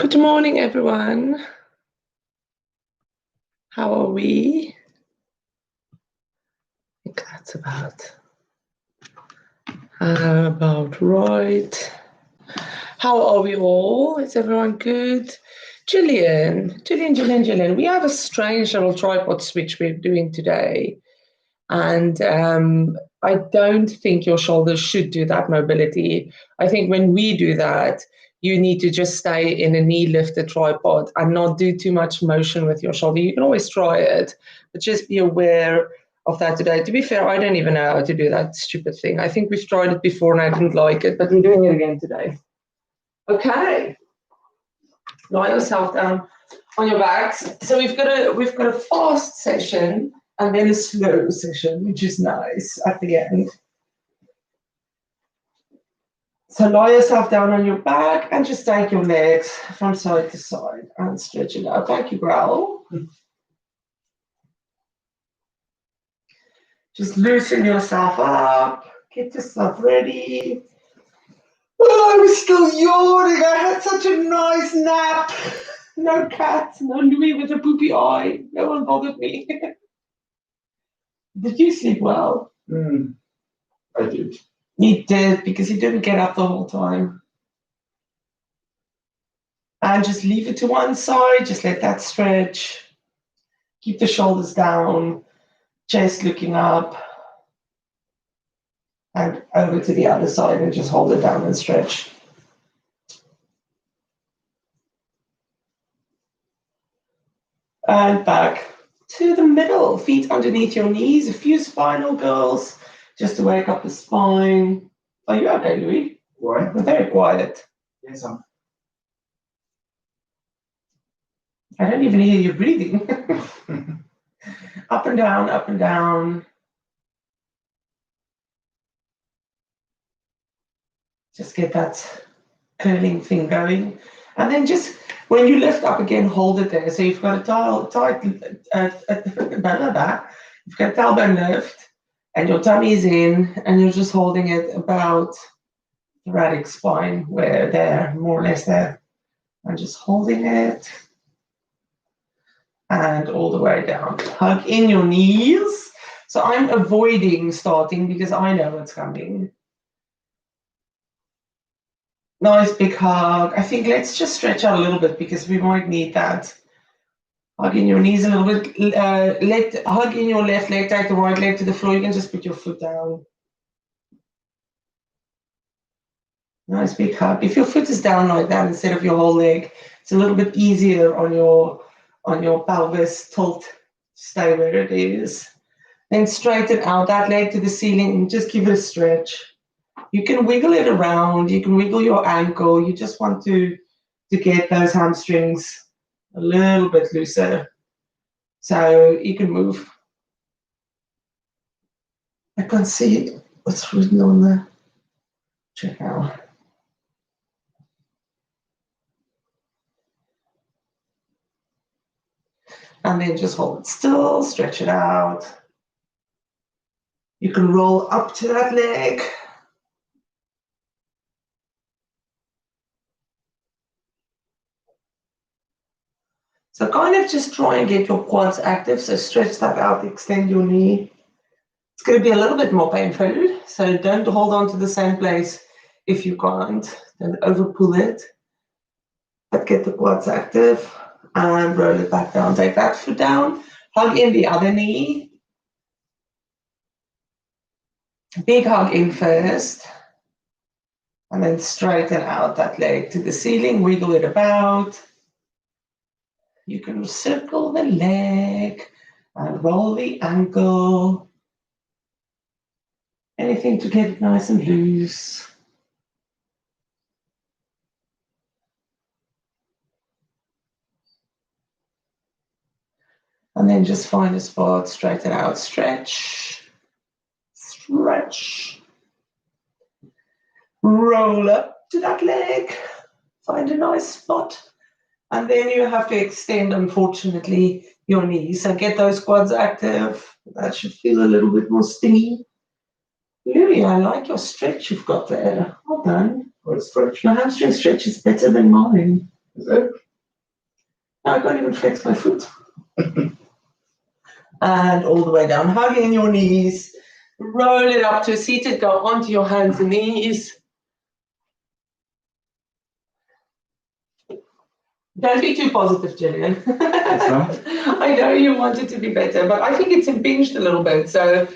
Good morning, everyone. How are we? I think that's about right. How are we all? Is everyone good? Gillian. We have a strange little tripod switch we're doing today. And I don't think your shoulders should do that mobility. I think when we do that, you need to just stay in a knee lifted tripod and not do too much motion with your shoulder. You can always try it, but just be aware of that today. To be fair, I don't even know how to do that stupid thing. I think we've tried it before and I didn't like it, but we're doing it again today. Okay. Lie yourself down on your backs. So we've got a fast session and then a slow session, which is nice at the end. So lie yourself down on your back and just take your legs from side to side and stretch it out like you growl. Just loosen yourself up, get yourself ready. Oh, I was still yawning. I had such a nice nap. No cat, no Louis with a poopy eye. No one bothered me. Did you sleep well? I did. You did, because you didn't get up the whole time. And just leave it to one side, just let that stretch. Keep the shoulders down, chest looking up. And over to the other side and just hold it down and stretch. And back to the middle, feet underneath your knees, a few spinal curls, just to wake up the spine. Are you okay, Louis? Why? We're very quiet. Yes, I don't even hear you breathing. Up and down, up and down. Just get that curling thing going. And then just, when you lift up again, hold it there. So you've got a tight, you've got a tailbone lift, and your tummy is in, and you're just holding it about the thoracic spine, where there, more or less there. And just holding it. And all the way down. Hug in your knees. So I'm avoiding starting because I know what's coming. Nice big hug. I think let's just stretch out a little bit because we might need that. Hug in your knees a little bit. Hug in your left leg, take the right leg to the floor. You can just put your foot down. Nice big hug. If your foot is down like that instead of your whole leg, it's a little bit easier on your pelvis tilt. Stay where it is. Then straighten out that leg to the ceiling and just give it a stretch. You can wiggle it around. You can wiggle your ankle. You just want to get those hamstrings a little bit looser. So you can move. I can't see what's written on there. Check out. And then just hold it still, stretch it out. You can roll up to that leg. So kind of just try and get your quads active. So stretch that out, extend your knee. It's going to be a little bit more painful. So don't hold on to the same place if you can't. Don't overpull it. But get the quads active and roll it back down. Take that foot down. Hug in the other knee. Big hug in first. And then straighten out that leg to the ceiling. Wiggle it about. You can circle the leg and roll the ankle. Anything to get it nice and loose. And then just find a spot, straighten out, stretch, stretch. Roll up to that leg, find a nice spot. And then you have to extend, unfortunately, your knees. So get those quads active. That should feel a little bit more stingy. Louis, I like your stretch you've got there. Well done. What stretch? Your hamstring stretch is better than mine. Is it? I can't even flex my foot. And all the way down, hugging your knees. Roll it up to a seated, go onto your hands and knees. Don't be too positive, Gillian. I know you want it to be better, but I think it's impinged a little bit, so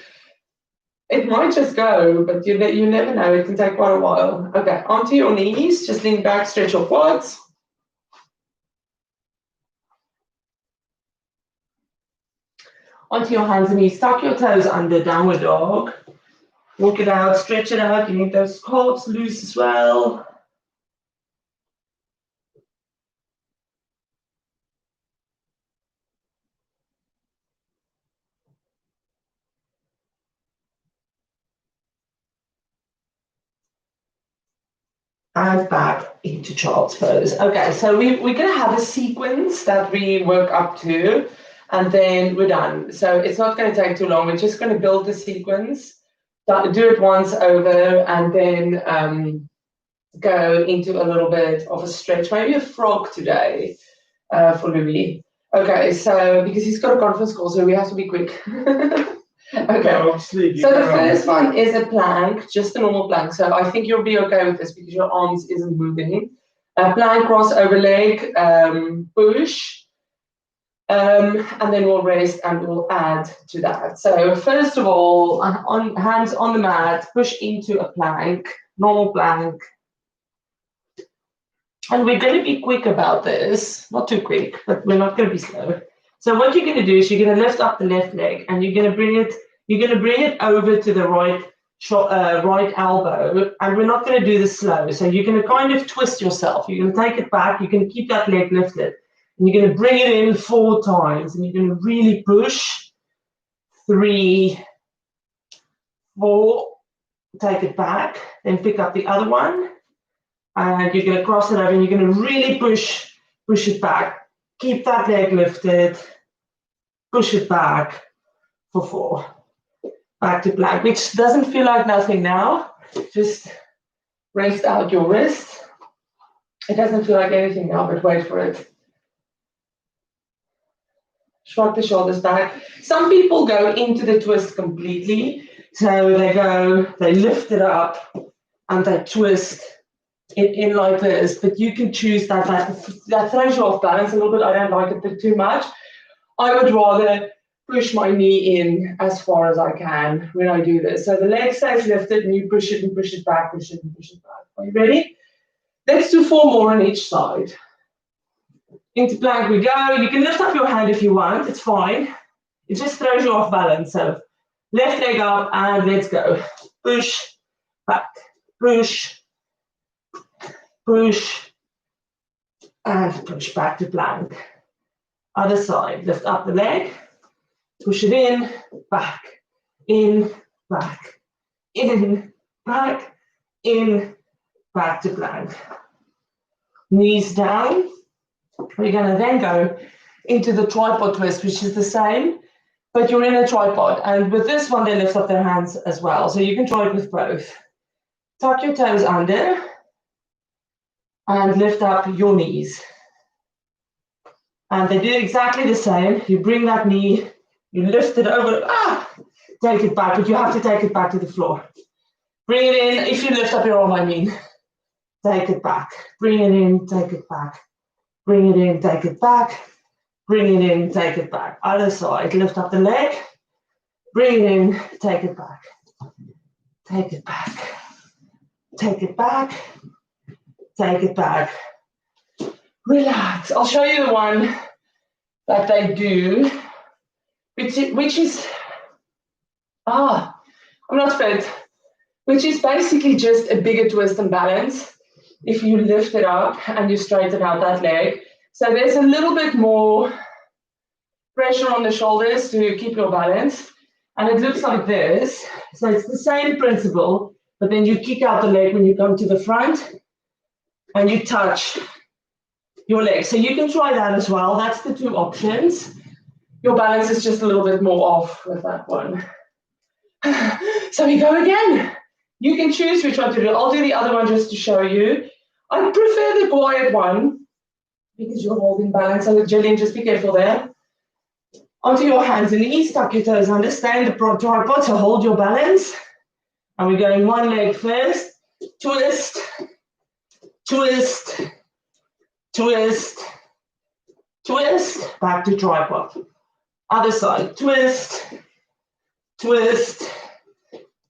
it might just go, but you never know. It can take quite a while. Okay, onto your knees. Just lean back, stretch your quads. Onto your hands and knees. Tuck your toes under, downward dog. Walk it out, stretch it out. You need those calves loose as well. And back into child's pose. Okay, so we're going to have a sequence that we work up to, and then we're done. So it's not going to take too long. We're just going to build the sequence, do it once over, and then go into a little bit of a stretch, maybe a frog today for Louis. Okay, so because he's got a conference call, so we have to be quick. Okay, so the first one is a plank, just a normal plank. So I think you'll be okay with this because your arms isn't moving. A plank, cross over leg, push, and then we'll rest and we'll add to that. So first of all, hands on the mat, push into a plank, normal plank. And we're going to be quick about this, not too quick, but we're not going to be slow. So what you're going to do is you're going to lift up the left leg and you're going to bring it over to the right elbow, and we're not going to do this slow. So you're going to kind of twist yourself. You're going to take it back. You're going to keep that leg lifted, and you're going to bring it in 4 times, and you're going to really push. 3, 4. Take it back, then pick up the other one, and you're going to cross it over, and you're going to really push it back. Keep that leg lifted, push it back for 4. Back to plank, which doesn't feel like nothing now. Just rest out your wrist. It doesn't feel like anything now, but wait for it. Shrug the shoulders back. Some people go into the twist completely. So they lift it up and they twist it in like this, but you can choose that throws you off balance a little bit. I don't like it too much. I would rather push my knee in as far as I can when I do this. So the leg stays lifted and you push it and push it back, push it and push it back. Are you ready? Let's do 4 more on each side. Into plank we go. You can lift up your hand if you want, it's fine. It just throws you off balance. So left leg up and let's go. Push, back, push, push, and push back to plank. Other side, lift up the leg, push it in, back, in, back, in, back, in, back to plank. Knees down. We're going to then go into the tripod twist, which is the same, but you're in a tripod. And with this one, they lift up their hands as well. So you can try it with both. Tuck your toes under and lift up your knees. And they do exactly the same. You bring that knee, you lift it over, take it back, but you have to take it back to the floor. Bring it in. If you lift up your arm, I mean, take it back. Bring it in, take it back. Bring it in, take it back. Bring it in, take it back. Other side, lift up the leg. Bring it in, take it back. Take it back. Take it back. Take it back. Relax. I'll show you the one that they do, which is, I'm not fit, which is basically just a bigger twist and balance. If you lift it up and you straighten out that leg. So there's a little bit more pressure on the shoulders to keep your balance. And it looks like this. So it's the same principle, but then you kick out the leg when you come to the front and you touch your leg. So you can try that as well. That's the 2 options. Your balance is just a little bit more off with that one. So we go again. You can choose which one to do. I'll do the other one just to show you. I prefer the quiet one because you're holding balance. So Jillian, just be careful there. Onto your hands and knees, tuck your toes under, stay in the tripod, so hold your balance. And we're going one leg first, twist, twist, twist, twist, back to tripod. Other side, twist, twist,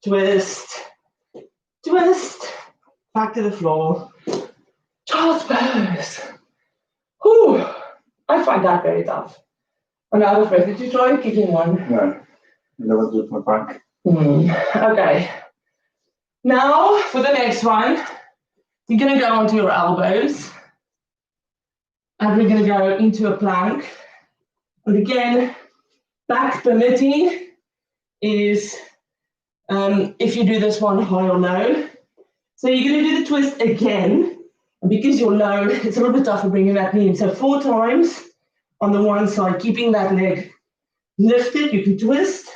twist, twist, back to the floor. Child's pose. Whew, I find that very tough. I'm out of breath. Did you try kicking one? No, I never do it my back. Okay. Now for the next one, you're going to go onto your elbows. And we're going to go into a plank. And again, back permitting is if you do this one high or low. So you're going to do the twist again. And because you're low, it's a little bit tougher bringing that knee in. So 4 times on the one side, keeping that leg lifted. You can twist.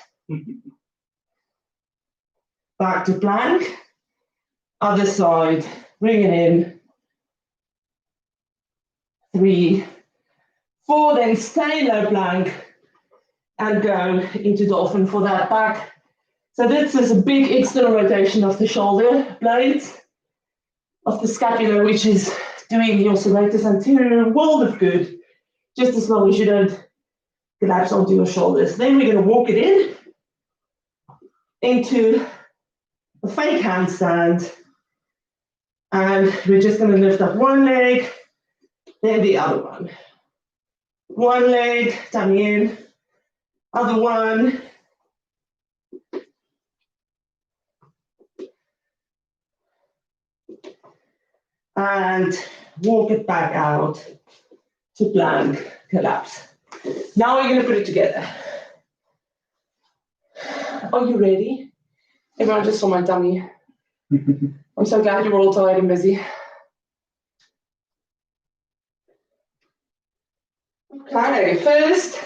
Back to plank. Other side, bring it in. 3, 4, then stay low plank and go into dolphin for that back. So this is a big external rotation of the shoulder blades, of the scapula, which is doing your serratus anterior a world of good, just as long as you don't collapse onto your shoulders. Then we're going to walk it in into a fake handstand, and we're just going to lift up one leg, then the other one. One leg, tummy in, other one. And walk it back out to plank, collapse. Now we're going to put it together. Are you ready? Everyone just saw my tummy. I'm so glad you were all tired and busy. Okay, first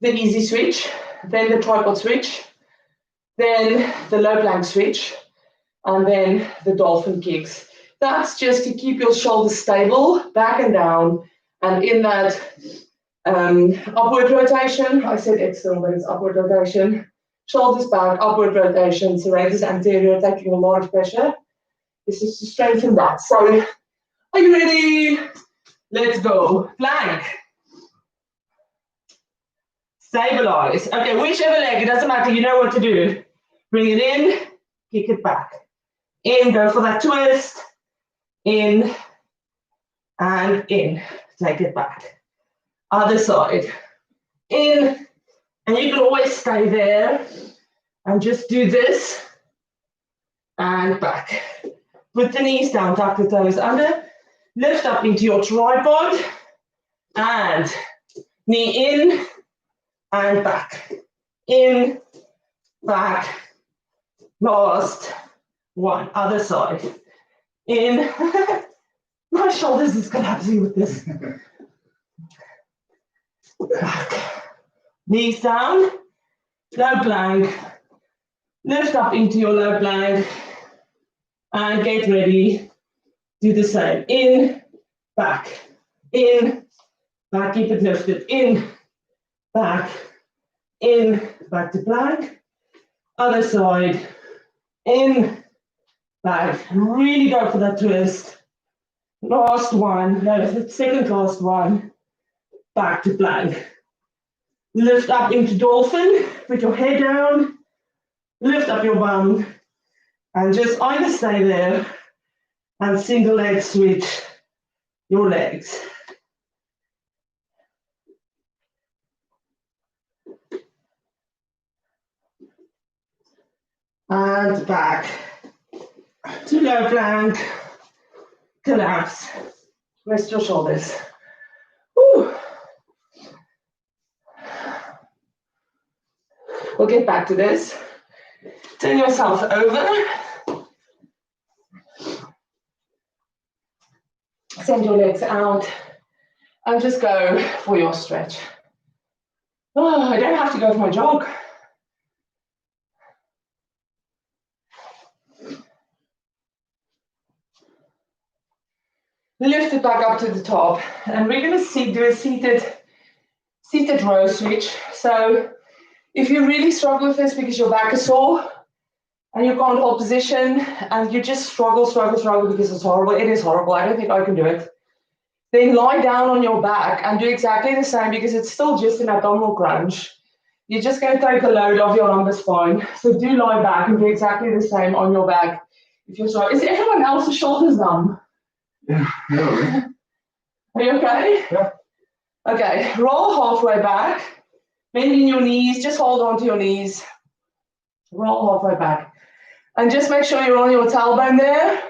the easy switch, then the tripod switch, then the low plank switch, and then the dolphin kicks. That's just to keep your shoulders stable, back and down, and in that upward rotation. I said external, but it's upward rotation. Shoulders back, upward rotation, serratus anterior, taking a lot of pressure. This is to strengthen that. So, are you ready? Let's go. Plank. Stabilize. Okay, whichever leg, it doesn't matter, you know what to do. Bring it in, kick it back. In, go for that twist. In and in. Take it back. Other side. In, and you can always stay there and just do this and back. Put the knees down, tuck the toes under, lift up into your tripod and knee in and back. In, back, last one, other side. In, my shoulders is collapsing with this. Back. Knees down, low plank, lift up into your low plank, and get ready. Do the same. In, back, keep it lifted. In, back to plank. Other side, in, back. Really go for that twist. Last one, no, second last one. Back to plank. Lift up into dolphin, put your head down, lift up your bum, and just either stay there and single leg switch your legs. And back to low plank, collapse, rest your shoulders. Whew. We'll get back to this. Turn yourself over. Send your legs out and just go for your stretch. Oh, I don't have to go for my jog. lift it back up to the top. And we're going to do a seated row switch. So if you really struggle with this because your back is sore and you can't hold position and you just struggle because it's horrible, it is horrible, I don't think I can do it, then lie down on your back and do exactly the same because it's still just an abdominal crunch. You're just going to take a load off your lumbar spine. So do lie back and do exactly the same on your back. If you're sorry. Is everyone else's shoulders numb? Yeah, no. Are you okay? Yeah. Okay, roll halfway back. Bending your knees, just hold on to your knees. Roll halfway back. And just make sure you're on your tailbone there.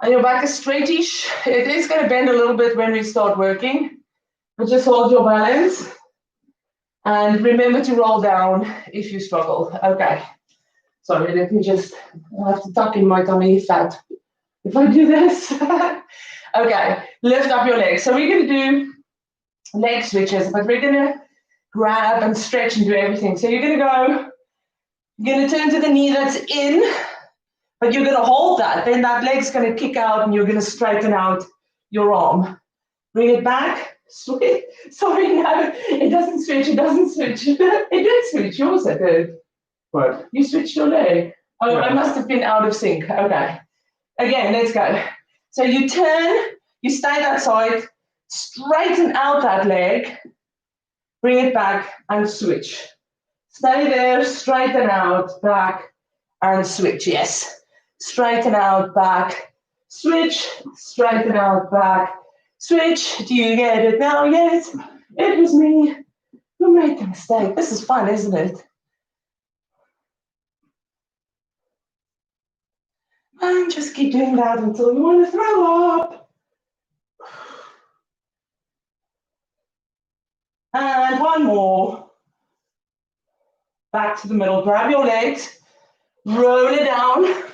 And your back is straightish. It is going to bend a little bit when we start working. But just hold your balance. And remember to roll down if you struggle. Okay. Sorry, let me just, I have to tuck in my tummy fat if I do this. Okay, lift up your legs. So we're going to do leg switches, but we're going to grab and stretch and do everything. So you're going to turn to the knee that's in, but you're going to hold that. Then that leg's going to kick out and you're going to straighten out your arm. Bring it back. Switch. Sorry, no, it doesn't switch. It did switch. Yours it did. What? You switched your leg. Oh, Yeah. I must have been out of sync. Okay. Again, let's go. So you turn, you stay that side, straighten out that leg, bring it back and switch. Stay there, straighten out, back and switch. Yes. Straighten out, back, switch, straighten out, back, switch. Do you get it now? Yes. It was me who made the mistake. This is fun, isn't it? And just keep doing that until you want to throw up. And one more. Back to the middle. Grab your legs. Roll it down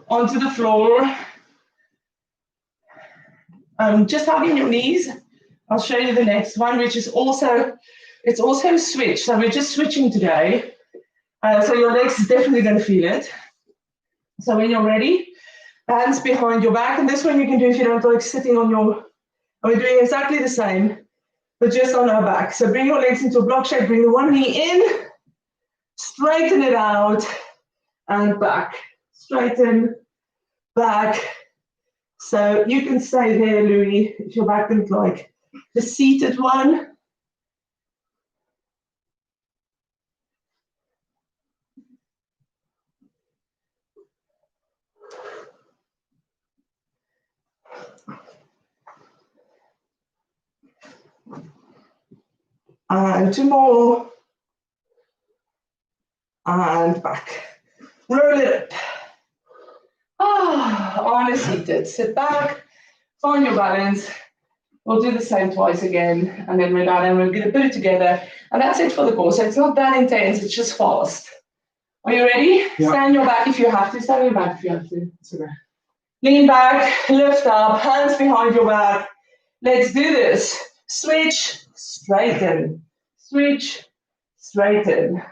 onto the floor. Just hugging your knees. I'll show you the next one, which is also, it's also a switch. So we're just switching today. So your legs is definitely going to feel it. So when you're ready, hands behind your back. And this one you can do if you don't like sitting on your, and we're doing exactly the same, but just on our back. So bring your legs into a block shape, bring the one knee in, straighten it out, and back. Straighten, back. So you can stay there, Louis, if your back didn't like the seated one. And two more. And back. Roll it up. On a seated. Sit back, find your balance. We'll do the same twice again, and then we're done, and we're going to put it together. And that's it for the course. So it's not that intense, it's just fast. Are you ready? Yeah. Stand on your back if you have to. Stand on your back if you have to. It's okay. Lean back, lift up, hands behind your back. Let's do this. Switch, straighten. Switch, straighten.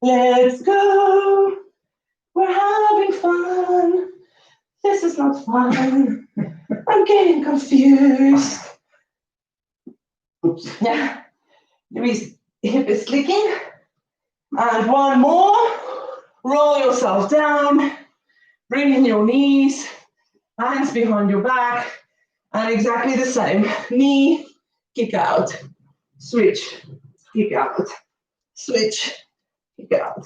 Let's go. We're having fun. This is not fun. I'm getting confused. Oops. Yeah. Louis' hip is slicking. And one more. Roll yourself down. Bring in your knees. Hands behind your back. And exactly the same. Knee, kick out. Switch, kick out. Switch, kick out.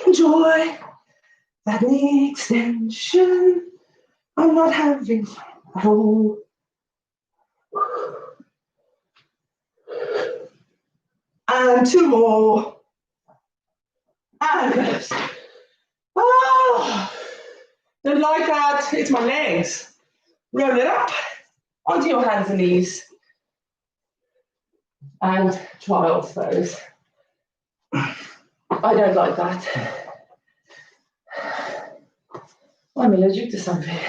Enjoy that knee extension. I'm not having fun at all. And two more. And rest. Oh, don't like that. It's my legs. Roll it up onto your hands and knees. And child's pose. I don't like that. I'm allergic to something.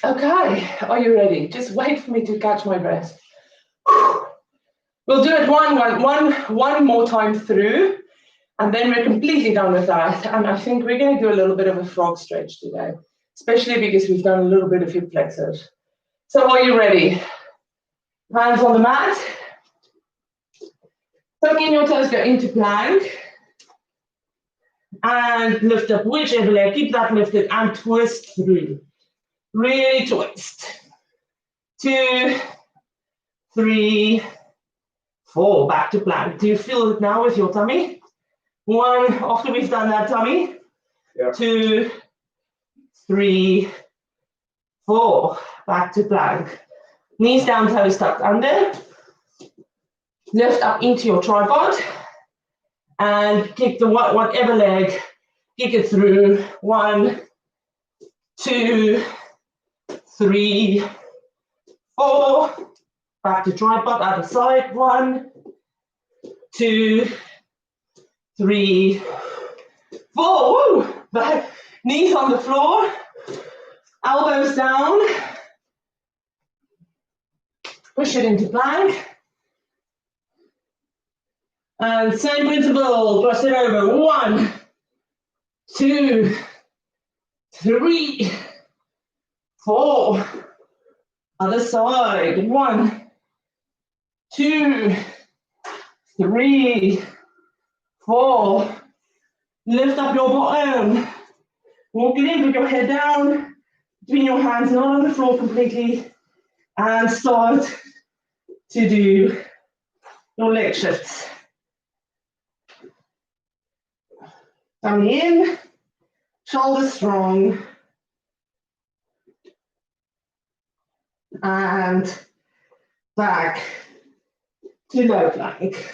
Okay, are you ready? Just wait for me to catch my breath. We'll do it one more time through, and then we're completely done with that. And I think we're going to do a little bit of a frog stretch today. especially because we've done a little bit of hip flexors. So are you ready? Hands on the mat. Tuck in your toes, go into plank. And lift up whichever leg, keep that lifted and twist through. Really twist. 2, 3, 4, back to plank. Do you feel it now with your tummy? 1, after we've done that tummy. Yeah. 2, 3, 4, back to plank. Knees down, toes tucked under. Lift up into your tripod and kick the whatever leg, kick it through. 1, 2, 3, 4. Back to tripod, other side. 1, 2, 3, 4. Woo! Back. Knees on the floor, elbows down. Push it into plank. And same principle, cross it over. 1, 2, 3, 4. Other side. 1, 2, 3, 4. Lift up your bottom. Walk it in, put your head down, between your hands, not on the floor completely. And start to do your leg shifts. Tummy in, shoulders strong. And back to low plank.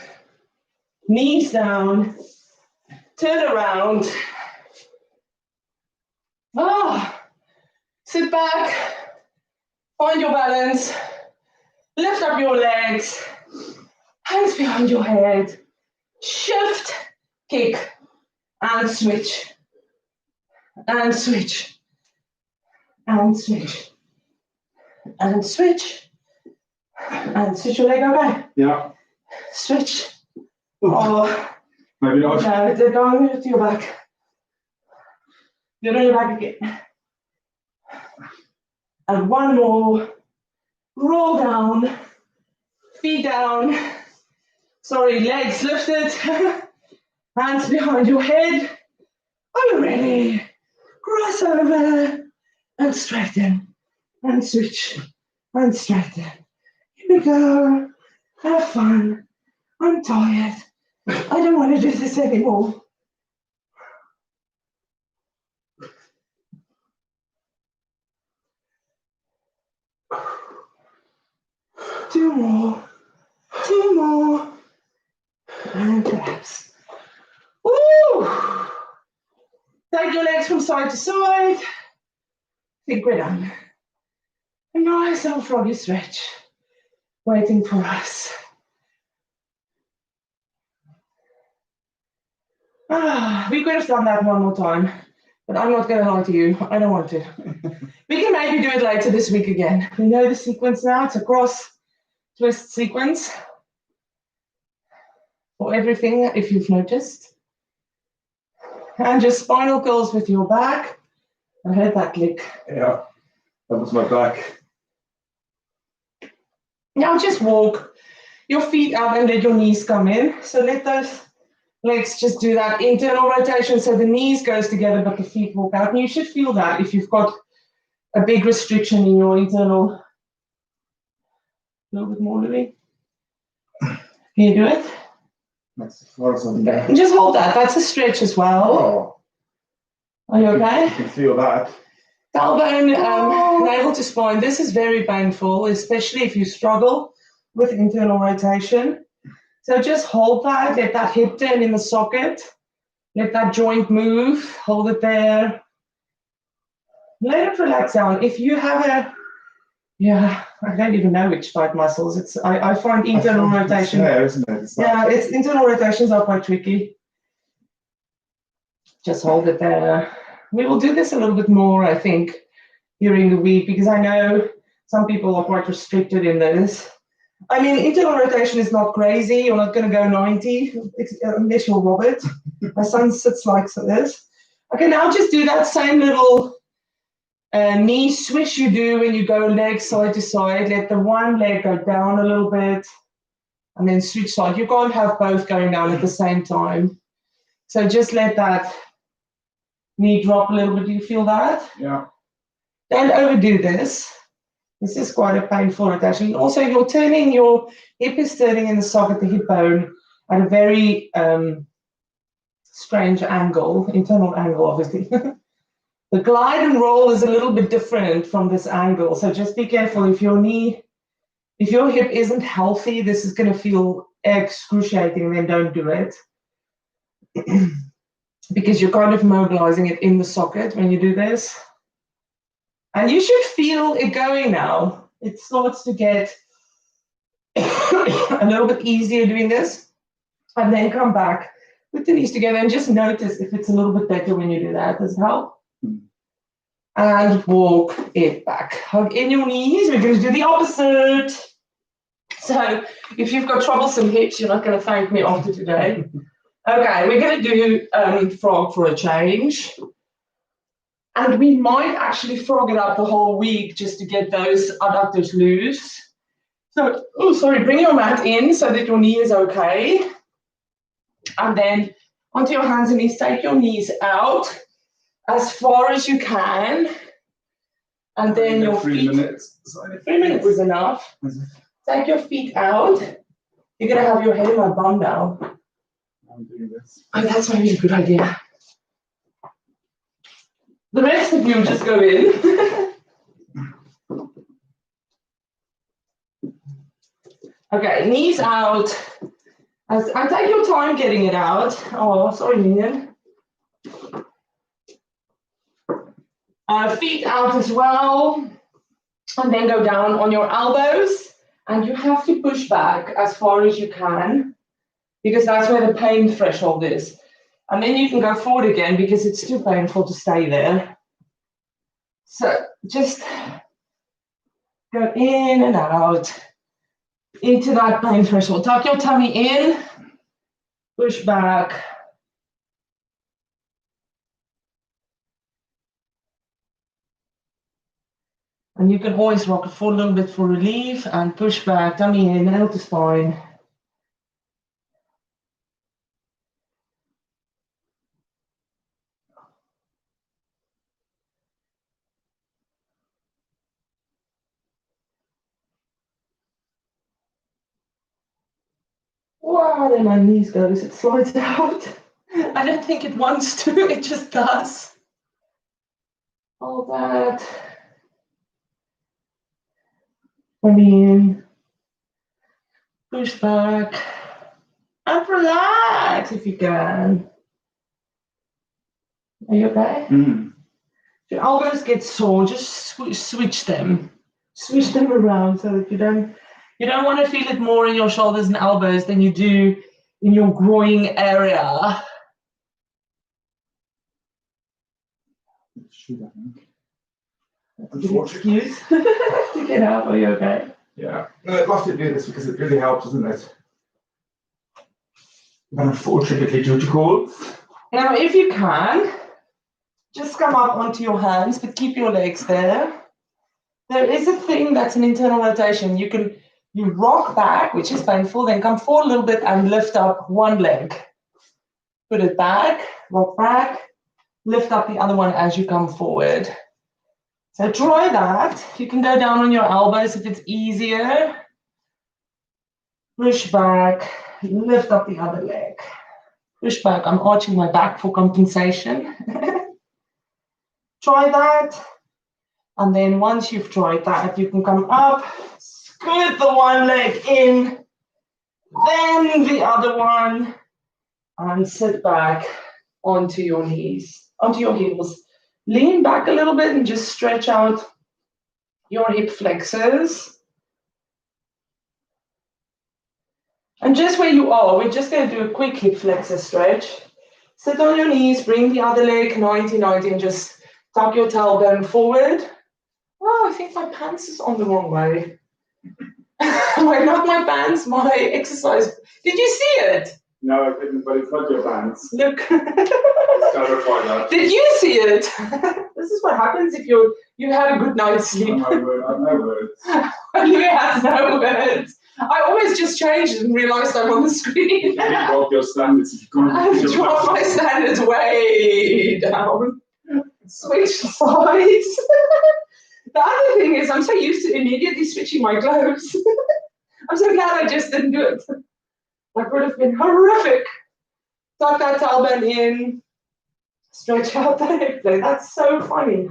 Knees down, turn around. Sit back, find your balance, lift up your legs, hands behind your head, shift, kick, and switch, and switch, and switch, and switch, and switch your leg, okay? Yeah. Switch. Or maybe not. No, they're going to your back. You're on your back again. And one more. Roll down. Feet down. Sorry, legs lifted. Hands behind your head. Are you ready? Cross over and straighten and switch and straighten. Here we go. Have fun. I'm tired. I don't want to do this anymore. Two more. Two more. And collapse. Woo! Take your legs from side to side. Think we're done. A nice little froggy stretch waiting for us. We could have done that one more time, but I'm not going to lie to you. I don't want to. We can maybe do it later this week again. We know the sequence now. It's a cross twist sequence for everything, if you've noticed. And just spinal curls with your back. I heard that click. Yeah, that was my back. Now just walk your feet up and let your knees come in. So let those legs just do that internal rotation so the knees goes together but the feet walk out. And you should feel that if you've got a big restriction in your internal. A little bit more, Louis. Can you do it? That's okay. Just hold that. That's a stretch as well. Oh. Are you okay? You can feel that. Tailbone, navel to spine. This is very painful, especially if you struggle with internal rotation. So just hold that. Let that hip turn in the socket. Let that joint move. Hold it there. Let it relax down. If you have I don't even know which tight muscles. I find internal rotation. Yeah, isn't it? It's internal rotations are quite tricky. Just hold it there. We will do this a little bit more, I think, during the week, because I know some people are quite restricted in this. I mean, internal rotation is not crazy. You're not going to go 90 unless you'll rob it. My son sits like this. Okay, now just do that same little knee swish you do when you go leg side to side. Let the one leg go down a little bit and then switch side. You can't have both going down at the same time. So just let that knee drop a little bit. Do you feel that? Yeah. Don't overdo this. This is quite a painful rotation. Also, your hip is turning in the socket, the hip bone, at a very strange angle, internal angle, obviously. The glide and roll is a little bit different from this angle. So just be careful. If your hip isn't healthy, this is going to feel excruciating, then don't do it. Because you're kind of mobilizing it in the socket when you do this. And you should feel it going now. It starts to get a little bit easier doing this. And then come back, put the knees together and just notice if it's a little bit better when you do that. Does it help? And walk it back. Hug in your knees. We're going to do the opposite. So if you've got troublesome hips, you're not going to thank me after today. Okay, we're going to do frog for a change. And we might actually frog it up the whole week just to get those adductors loose. So, bring your mat in so that your knee is okay. And then onto your hands and knees, take your knees out as far as you can. And then your 3 feet. minutes. 3 minutes is enough. Take your feet out. You're going to have your head in my bum now. I'm doing this. Oh, that's maybe a good idea. The rest of you just go in. Okay, knees out. And take your time getting it out. Oh, sorry, Minion. Feet out as well. And then go down on your elbows. And you have to push back as far as you can, because that's where the pain threshold is. And then you can go forward again because it's too painful to stay there. So just go in and out into that pain threshold. Tuck your tummy in, push back. And you can always rock it forward a little bit for relief and push back, tummy in, nail to spine. Wow, then my knees goes, it slides out. I don't think it wants to, it just does. All that. Come in, push back, and relax if you can. Are you okay? Mm. If your elbows get sore, just switch them. Switch them around so that you don't want to feel it more in your shoulders and elbows than you do in your groin area. Shoot, I think. That's a good excuse to get out. Are you okay? Yeah. No, I'd love to do this because it really helps, doesn't it? And unfortunately, due to colds. Now, if you can, just come up onto your hands, but keep your legs there. There is a thing that's an internal rotation. You rock back, which is painful, then come forward a little bit and lift up one leg. Put it back, rock back, lift up the other one as you come forward. So try that. You can go down on your elbows if it's easier. Push back, lift up the other leg. Push back, I'm arching my back for compensation. Try that. And then once you've tried that, you can come up, scoot the one leg in, then the other one, and sit back onto your knees, onto your heels. Lean back a little bit and just stretch out your hip flexors. And just where you are, we're just going to do a quick hip flexor stretch. Sit on your knees, bring the other leg 90-90 and just tuck your tailbone forward. Oh, I think my pants is on the wrong way. Wait, not my pants, my exercise. Did you see it? No, I didn't, but it's not your bands. Look. Clarify that. Did you see it? This is what happens if you had a good night's sleep. I have no words. Louis has no words. I always just changed it and realised I'm on the screen. You didn't drop your standards. If you're going I've dropped my standards way down. Switch sides. The other thing is I'm so used to immediately switching my clothes. I'm so glad I just didn't do it. That would have been horrific. Tuck that tailbone in. Stretch out the hip flexor. That's so funny.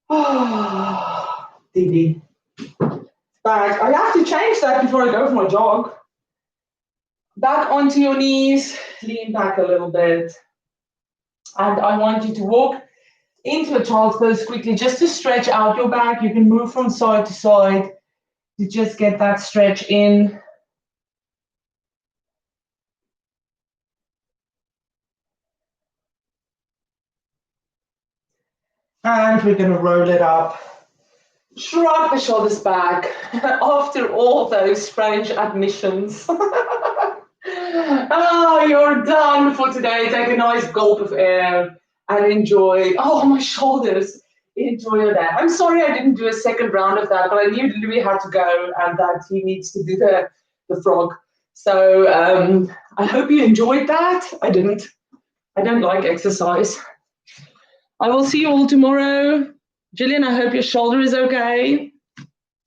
Oh, DD. Back. I have to change that before I go for my jog. Back onto your knees. Lean back a little bit. And I want you to walk into a child's pose quickly just to stretch out your back. You can move from side to side to just get that stretch in. And we're going to roll it up. Shrug the shoulders back after all those strange admissions. Oh, you're done for today. Take a nice gulp of air and enjoy. Oh, my shoulders. Enjoy your day. I'm sorry I didn't do a second round of that, but I knew Louis had to go and that he needs to do the frog. So I hope you enjoyed that. I didn't. I don't like exercise. I will see you all tomorrow. Gillian, I hope your shoulder is okay.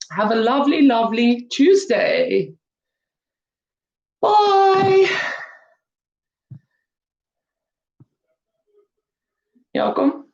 Have a lovely, lovely Tuesday. Bye. Jakob.